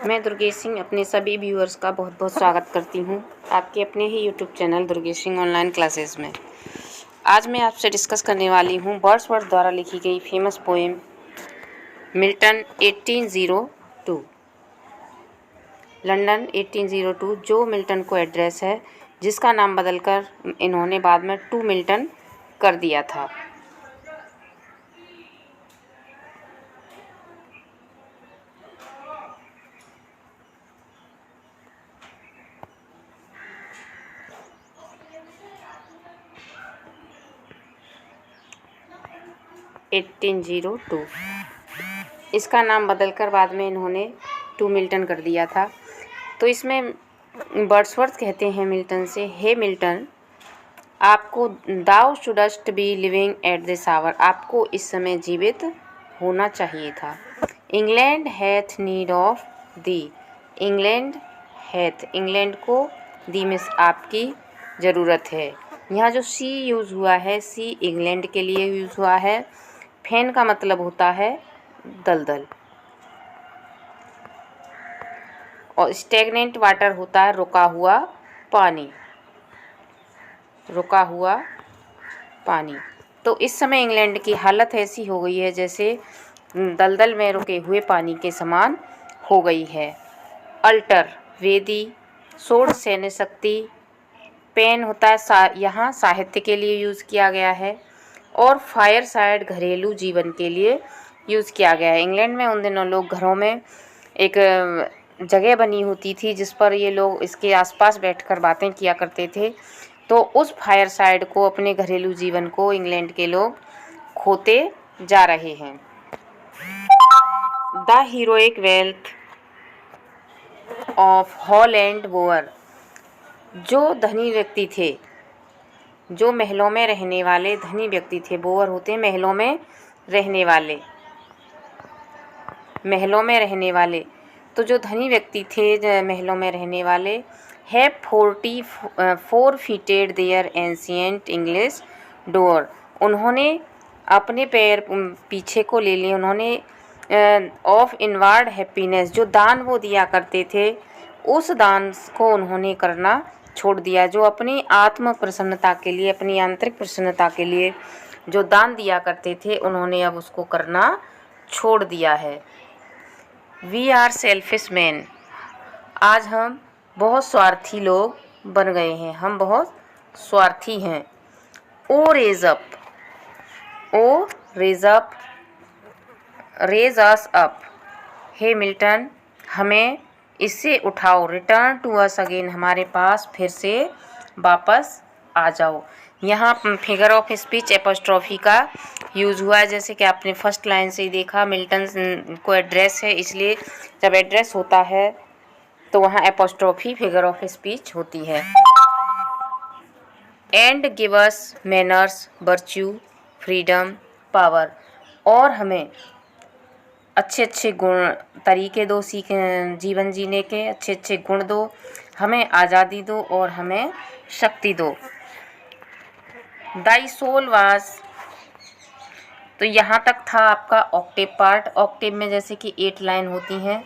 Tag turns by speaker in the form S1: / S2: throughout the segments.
S1: मैं दुर्गेश सिंह अपने सभी व्यूअर्स का बहुत बहुत स्वागत करती हूँ आपके अपने ही YouTube channel Durgesh Singh online classes में। आज मैं आपसे डिस्कस करने वाली हूँ वर्ड्सवर्थ द्वारा लिखी गई फेमस पोएम मिल्टन 1802 लंदन 1802, जो मिल्टन को एड्रेस है, जिसका नाम बदलकर इन्होंने बाद में टू मिल्टन कर दिया था। इसका नाम बदलकर बाद में इन्होंने टू मिल्टन कर दिया था। तो इसमें वर्ड्सवर्थ कहते हैं मिल्टन से, हे मिल्टन, आपको thou shouldst be living at this hour, आपको इस समय जीवित होना चाहिए था। England hath need of thee, England hath, England को दी में आपकी ज़रूरत है। यहाँ जो सी यूज़ हुआ है, सी इंग्लैंड के लिए यूज़ हुआ है। फैन का मतलब होता है दलदल, और स्टैग्नेंट वाटर होता है रुका हुआ पानी, रुका हुआ पानी। तो इस समय इंग्लैंड की हालत ऐसी हो गई है जैसे दलदल में रुके हुए पानी के समान हो गई है। अल्टर वेदी, सोर्ड सैन्य शक्ति, पेन होता है यहाँ साहित्य के लिए यूज़ किया गया है, और फायर साइड घरेलू जीवन के लिए यूज़ किया गया है। इंग्लैंड में उन दिनों लोग घरों में एक जगह बनी होती थी जिस पर ये लोग इसके आसपास बैठकर बातें किया करते थे। तो उस फायर साइड को, अपने घरेलू जीवन को इंग्लैंड के लोग खोते जा रहे हैं। The heroic wealth of hall and bower, जो धनी व्यक्ति थे, जो महलों में रहने वाले धनी व्यक्ति थे, बोअर होते महलों में रहने वाले, महलों में रहने वाले। तो जो धनी व्यक्ति थे महलों में रहने वाले, have 44 forfeited their ancient English dower, उन्होंने अपने पैर पीछे को ले लिए, उन्होंने ऑफ इनवर्ड हैप्पीनेस, जो दान वो दिया करते थे, उस दान को उन्होंने करना छोड़ दिया। जो अपनी आत्म प्रसन्नता के लिए, अपनी आंतरिक प्रसन्नता के लिए जो दान दिया करते थे, उन्होंने अब उसको करना छोड़ दिया है। वी आर सेल्फिश मैन, आज हम बहुत स्वार्थी लोग बन गए हैं, हम बहुत स्वार्थी हैं। O raise up, O raise up, raise us up, हे मिल्टन, हमें इससे उठाओ, रिटर्न टू अस अगेन, हमारे पास फिर से वापस आ जाओ। यहाँ फिगर ऑफ स्पीच एपोस्ट्रॉफी का यूज़ हुआ है, जैसे कि आपने फर्स्ट लाइन से ही देखा, मिल्टन को एड्रेस है, इसलिए जब एड्रेस होता है तो वहाँ एपोस्ट्रॉफी फिगर ऑफ स्पीच होती है। And give us manners, virtue, freedom, power, और हमें अच्छे अच्छे गुण तरीके दो, जीवन जीने के अच्छे अच्छे गुण दो, हमें आज़ादी दो और हमें शक्ति दो। दाई सोल वाज, तो यहाँ तक था आपका ऑक्टेव पार्ट। ऑक्टेव में जैसे कि 8 लाइन होती हैं,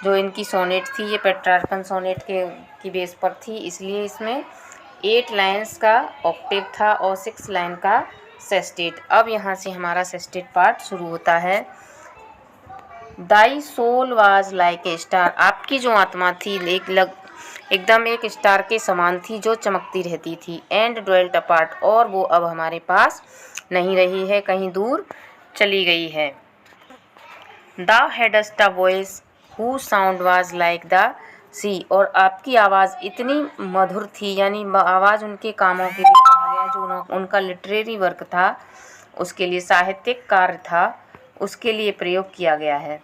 S1: जो इनकी सोनेट थी, ये पेट्रार्कन सोनेट की बेस पर थी, इसलिए इसमें 8 लाइन्स का ऑक्टेव था और 6 लाइन का सेस्टेट। अब यहाँ से हमारा सेस्टेट पार्ट शुरू होता है। Thy soul was like a star, आपकी जो आत्मा थी एकदम एक स्टार के समान थी, जो चमकती रहती थी। एंड ड्वेल्ट अपार्ट, और वो अब हमारे पास नहीं रही है, कहीं दूर चली गई है। Thou hadst a voice who sound was like the sea, और आपकी आवाज़ इतनी मधुर थी, यानी आवाज़ उनके कामों के लिए कहा गया, जो उनका लिटरेरी वर्क था, उसके लिए साहित्यिक कार्य था, उसके लिए प्रयोग किया गया है,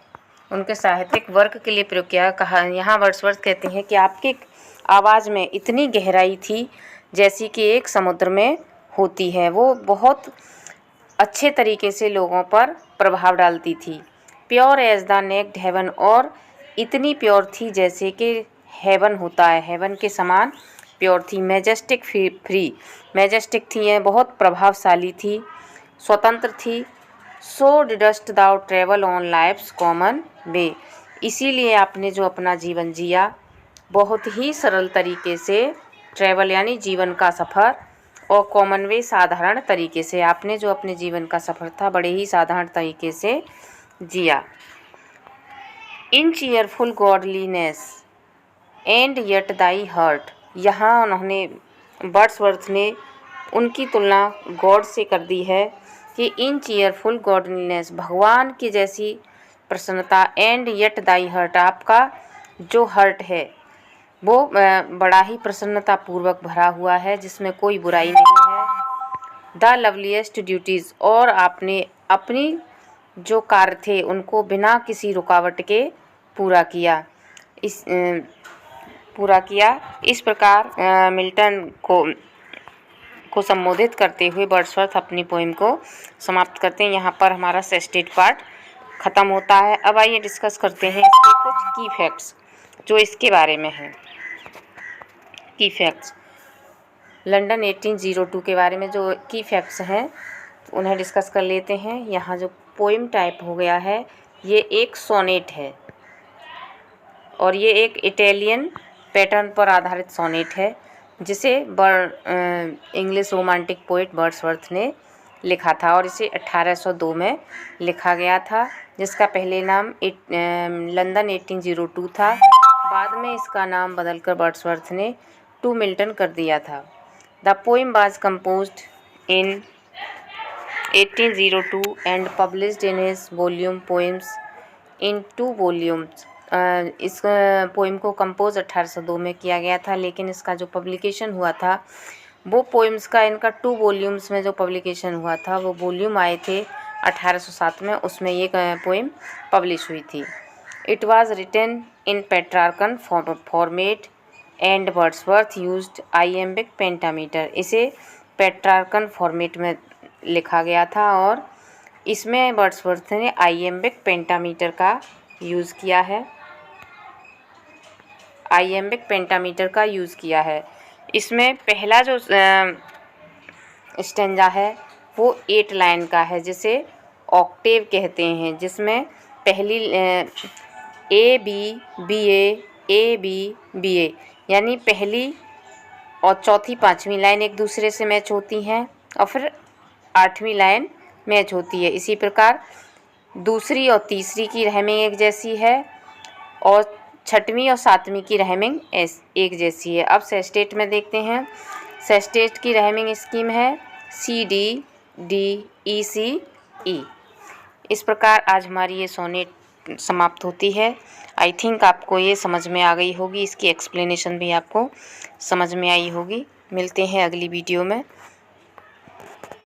S1: उनके साहित्यिक वर्क के लिए प्रयोग किया। कहा यहाँ वर्ड्सवर्थ कहते हैं कि आपकी आवाज़ में इतनी गहराई थी जैसी कि एक समुद्र में होती है, वो बहुत अच्छे तरीके से लोगों पर प्रभाव डालती थी। Pure as the naked heaven, और इतनी प्योर थी जैसे कि हेवन होता है, हेवन के समान प्योर थी। मैजेस्टिक फ्री, मैजेस्टिक थी, यह बहुत प्रभावशाली थी, स्वतंत्र थी। So didst thou travel on life's common way, इसीलिए आपने जो अपना जीवन जिया बहुत ही सरल तरीके से, ट्रैवल यानी जीवन का सफ़र, और कॉमन वे साधारण तरीके से आपने जो अपने जीवन का सफ़र था बड़े ही साधारण तरीके से जिया। In cheerful godliness and yet thy heart, यहाँ उन्होंने वर्ड्सवर्थ ने उनकी तुलना गॉड से कर दी है कि इन चीयरफुल गॉडलीनेस, भगवान की जैसी प्रसन्नता, एंड येट दाई हर्ट, आपका जो हर्ट है वो बड़ा ही प्रसन्नता पूर्वक भरा हुआ है, जिसमें कोई बुराई नहीं है। द लवलीएस्ट ड्यूटीज़, और आपने अपनी जो कार्य थे उनको बिना किसी रुकावट के पूरा किया। इस प्रकार मिल्टन को संबोधित करते हुए वर्ड्सवर्थ अपनी पोएम को समाप्त करते हैं। यहाँ पर हमारा सेस्टेट पार्ट ख़त्म होता है। अब आइए डिस्कस करते हैं इसके कुछ की फैक्ट्स जो इसके बारे में हैं। की फैक्ट्स, लंदन 1802 के बारे में जो की फैक्ट्स हैं तो उन्हें डिस्कस कर लेते हैं। यहाँ जो पोएम टाइप हो गया है ये एक सोनेट है, और ये एक इटालियन पैटर्न पर आधारित सोनेट है, जिसे इंग्लिश रोमांटिक पोइट वर्ड्सवर्थ ने लिखा था, और इसे 1802 में लिखा गया था, जिसका पहले नाम लंदन 1802 था। बाद में इसका नाम बदलकर वर्ड्सवर्थ ने टू मिल्टन कर दिया था। The poem was composed in 1802 and published in his volume poems in 2 volumes. इस पोएम को कंपोज 1802 में किया गया था, लेकिन इसका जो पब्लिकेशन हुआ था वो पोएम्स का इनका 2 वॉल्यूम्स में जो पब्लिकेशन हुआ था वो वॉल्यूम आए थे 1807 में, उसमें ये पोएम पब्लिश हुई थी। It was written in Petrarchan format and Wordsworth used iambic pentameter. इसे पेट्रार्कन फॉर्मेट में लिखा गया था और इसमें वर्ड्सवर्थ ने आइएम्बिक पेंटामीटर का यूज़ किया है। आइएम्बिक पेंटामीटर का यूज़ किया है। इसमें पहला जो स्टेंजा है वो 8 लाइन का है, जिसे ऑक्टेव कहते हैं, जिसमें पहली ए बी बी ए यानी पहली और चौथी 5वीं लाइन एक दूसरे से मैच होती हैं, और फिर 8वीं लाइन मैच होती है। इसी प्रकार दूसरी और तीसरी की रहमिंग एक जैसी है, और 6वीं और 7वीं की रहमिंग एक जैसी है। अब सेस्टेट में देखते हैं। सेस्टेट की रहमिंग स्कीम है सी डी डी ई सी ई। इस प्रकार आज हमारी ये सोनेट समाप्त होती है। आई थिंक आपको ये समझ में आ गई होगी, इसकी एक्सप्लेनेशन भी आपको समझ में आई होगी। मिलते हैं अगली वीडियो में।